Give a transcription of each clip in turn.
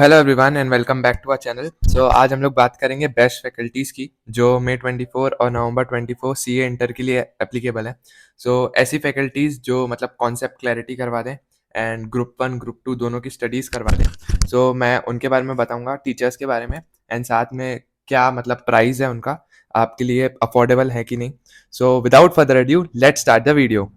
Hello everyone and welcome back to our channel. आज हम लोग बात करेंगे बेस्ट फैकल्टीज़ की जो मई 24 और नवंबर 24 सीए इंटर के लिए एप्लीकेबल है। ऐसी फैकल्टीज़ जो मतलब कॉन्सेप्ट क्लैरिटी करवा दें एंड ग्रुप 1 ग्रुप 2 दोनों की स्टडीज़ करवा दें। मैं उनके बारे में बताऊंगा, टीचर्स के बारे में एंड साथ में क्या मतलब प्राइस है उनका, आपके लिए अफोर्डेबल है कि नहीं। Without further adieu let's start the video.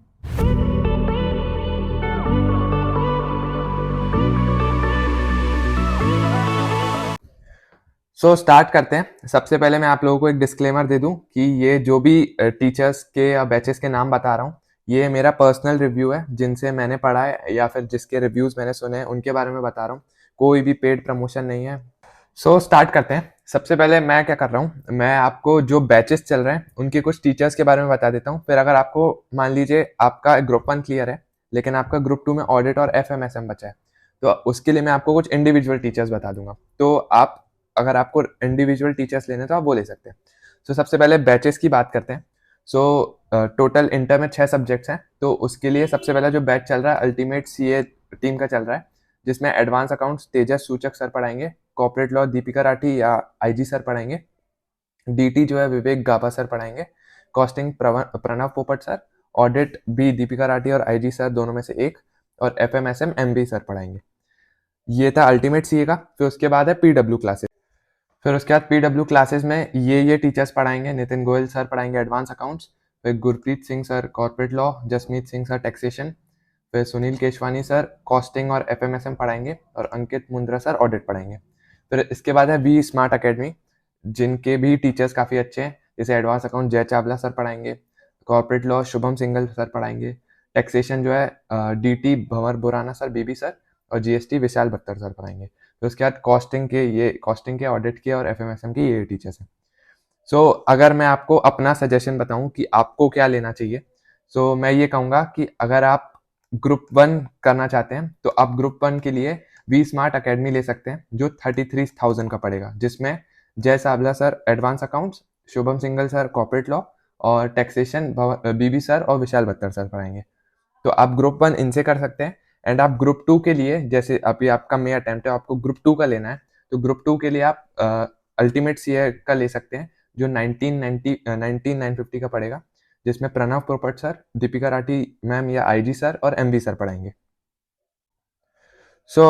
Start करते हैं। सबसे पहले मैं आप लोगों को एक डिस्क्लेमर दे दूं कि ये जो भी टीचर्स के या बैचेस के नाम बता रहा हूँ, ये मेरा पर्सनल रिव्यू है, जिनसे मैंने पढ़ा है या फिर जिसके रिव्यूज़ मैंने सुने हैं उनके बारे में बता रहा हूँ। कोई भी पेड प्रमोशन नहीं है। स्टार्ट करते हैं। सबसे पहले मैं क्या कर रहा हूँ, मैं आपको जो बैचेस चल रहे हैं उनके कुछ टीचर्स के बारे में बता देता हूँ। फिर अगर आपको मान लीजिए आपका ग्रुप 1 क्लियर है लेकिन आपका ग्रुप 2 में ऑडिट और FMSM बचा है, तो उसके लिए मैं आपको कुछ इंडिविजुअल टीचर्स बता दूंगा। तो आप अगर आपको इंडिविजुअल टीचर्स लेने तो आप वो ले सकते हैं। सबसे पहले बैचेस की बात करते हैं। टोटल इंटर में 6 सब्जेक्ट्स हैं, तो उसके लिए सबसे पहला जो बैच चल रहा है अल्टीमेट सीए टीम का चल रहा है, जिसमें एडवांस अकाउंट्स तेजस सूचक सर पढ़ाएंगे, कॉर्पोरेट लॉ दीपिका राठी या आईजी सर पढ़ाएंगे, डीटी जो है विवेक गाबा सर पढ़ाएंगे, कॉस्टिंग प्रणव पोपट सर, ऑडिट भी दीपिका राठी और आईजी सर दोनों में से एक, और FMSM MB सर पढ़ाएंगे। ये था अल्टीमेट सीए का। फिर उसके बाद है पीडब्ल्यू क्लासेस। फिर उसके बाद पीडब्ल्यू क्लासेस में ये टीचर्स पढ़ाएंगे। नितिन गोयल सर पढ़ाएंगे एडवांस अकाउंट्स, फिर Gurpreet Singh sir corporate law, Jasmeet Singh sir taxation, फिर सुनील केशवानी सर कॉस्टिंग और FMSM पढ़ाएंगे, और अंकित मुंद्रा सर ऑडिट पढ़ाएंगे। फिर इसके बाद है वी स्मार्ट अकेडमी, जिनके भी टीचर्स काफ़ी अच्छे हैं, जैसे एडवांस अकाउंट जय चावला सर पढ़ाएंगे, corporate law Shubham Singhal sir पढ़ाएंगे, टैक्सेशन जो है DT भंवर बुराना सर बीबी सर, और GST विशाल बख्तर सर पढ़ाएंगे। तो उसके बाद कॉस्टिंग के ऑडिट के और FMSM के ये टीचर्स हैं। अगर मैं आपको अपना सजेशन बताऊं कि आपको क्या लेना चाहिए, मैं ये कहूँगा कि अगर आप ग्रुप 1 करना चाहते हैं तो आप ग्रुप 1 के लिए वी स्मार्ट अकेडमी ले सकते हैं, जो 33,000 का पड़ेगा, जिसमें Jay Sawla sir advance accounts, Shubham Singhal sir corporate law, और टैक्सेशन बीबी सर और विशाल बख्तर सर पढ़ाएंगे। तो आप ग्रुप 1 इनसे कर सकते हैं। एंड आप ग्रुप 2 के लिए, जैसे अभी आपका मे अटेम्प्ट है, आपको ग्रुप 2 का लेना है, तो ग्रुप 2 के लिए आप अल्टीमेट सीए का ले सकते हैं, जो 19,950 का पड़ेगा, जिसमें प्रणव पोपट सर, दीपिका राठी मैम या आईजी सर और MB सर पढ़ाएंगे।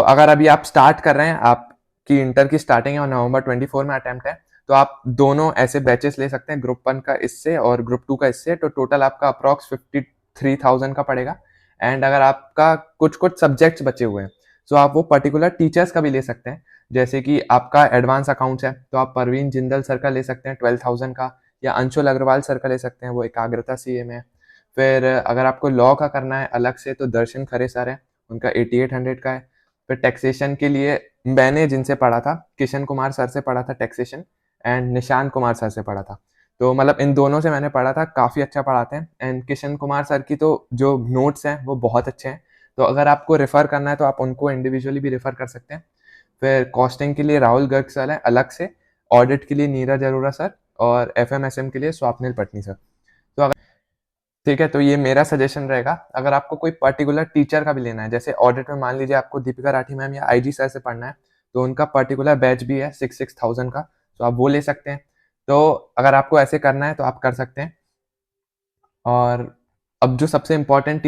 अगर अभी आप स्टार्ट कर रहे हैं, आपकी इंटर की स्टार्टिंग है और नवंबर 24 में अटेम्प्ट है, तो आप दोनों ऐसे बैचेस ले सकते हैं, ग्रुप 1 का इससे और ग्रुप 2 का इससे। तो टोटल आपका अप्रॉक्स 53,000 का पड़ेगा। एंड अगर आपका कुछ कुछ सब्जेक्ट्स बचे हुए हैं, आप वो पर्टिकुलर टीचर्स का भी ले सकते हैं। जैसे कि आपका एडवांस अकाउंट्स है, तो आप परवीन जिंदल सर का ले सकते हैं 12,000 का, या अंशुल अग्रवाल सर का ले सकते हैं, वो एकाग्रता सीए में है। फिर अगर आपको लॉ का करना है अलग से, तो दर्शन खरे सर है, उनका 8800 का है। फिर टैक्सेशन के लिए मैंने जिनसे पढ़ा था, किशन कुमार सर से पढ़ा था taxation, and Nishant Kumar sir से पढ़ा था। तो मतलब इन दोनों से मैंने पढ़ा था, काफ़ी अच्छा पढ़ाते हैं। एंड किशन कुमार सर की तो जो नोट्स हैं वो बहुत अच्छे हैं। तो अगर आपको रेफ़र करना है तो आप उनको इंडिविजुअली भी रेफ़र कर सकते हैं। फिर कॉस्टिंग के लिए राहुल गर्ग सर है अलग से, ऑडिट के लिए नीरज अरोड़ा सर, और FMSM के लिए स्वप्निल पटनी सर। तो अगर ठीक है, तो ये मेरा सजेशन रहेगा। अगर आपको कोई पर्टिकुलर टीचर का भी लेना है, जैसे ऑडिट में मान लीजिए आपको दीपिका राठी मैम या आईजी सर से पढ़ना है, तो उनका पर्टिकुलर बैच भी है 6,000 का, तो आप वो ले सकते हैं। तो अगर आपको ऐसे करना है तो आप कर सकते हैं। और अब जो सबसे इम्पोर्टेंट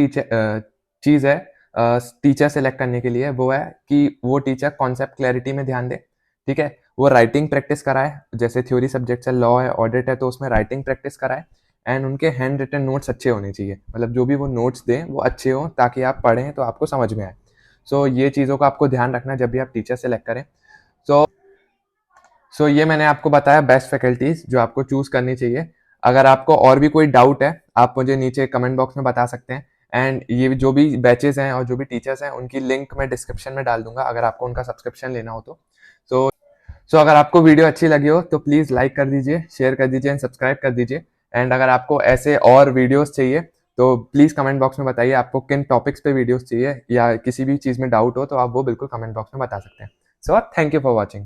चीज़ है टीचर सेलेक्ट करने के लिए, वो है कि वो टीचर कॉन्सेप्ट क्लैरिटी में ध्यान दे। ठीक है, वो राइटिंग प्रैक्टिस कराए, जैसे थ्योरी सब्जेक्ट है, लॉ है, ऑडिट है, तो उसमें राइटिंग प्रैक्टिस कराए। एंड उनके हैंड रिटन नोट्स अच्छे होने चाहिए, मतलब जो भी वो नोट्स दें वो अच्छे हों, ताकि आप पढ़ें तो आपको समझ में आए। ये चीज़ों का आपको ध्यान रखना है जब भी आप टीचर सेलेक्ट करें। सो ये मैंने आपको बताया बेस्ट फैकल्टीज जो आपको चूज करनी चाहिए। अगर आपको और भी कोई डाउट है, आप मुझे नीचे कमेंट बॉक्स में बता सकते हैं। एंड ये जो भी बैचेस हैं और जो भी टीचर्स हैं, उनकी लिंक मैं डिस्क्रिप्शन में डाल दूंगा, अगर आपको उनका सब्सक्रिप्शन लेना हो तो। सो अगर आपको वीडियो अच्छी लगी हो तो प्लीज़ लाइक कर दीजिए, शेयर कर दीजिए एंड सब्सक्राइब कर दीजिए। एंड अगर आपको ऐसे और वीडियोस चाहिए तो प्लीज़ कमेंट बॉक्स में बताइए आपको किन टॉपिक्स पे वीडियोस चाहिए, या किसी भी चीज़ में डाउट हो तो आप वो बिल्कुल कमेंट बॉक्स में बता सकते हैं। So thank you for watching.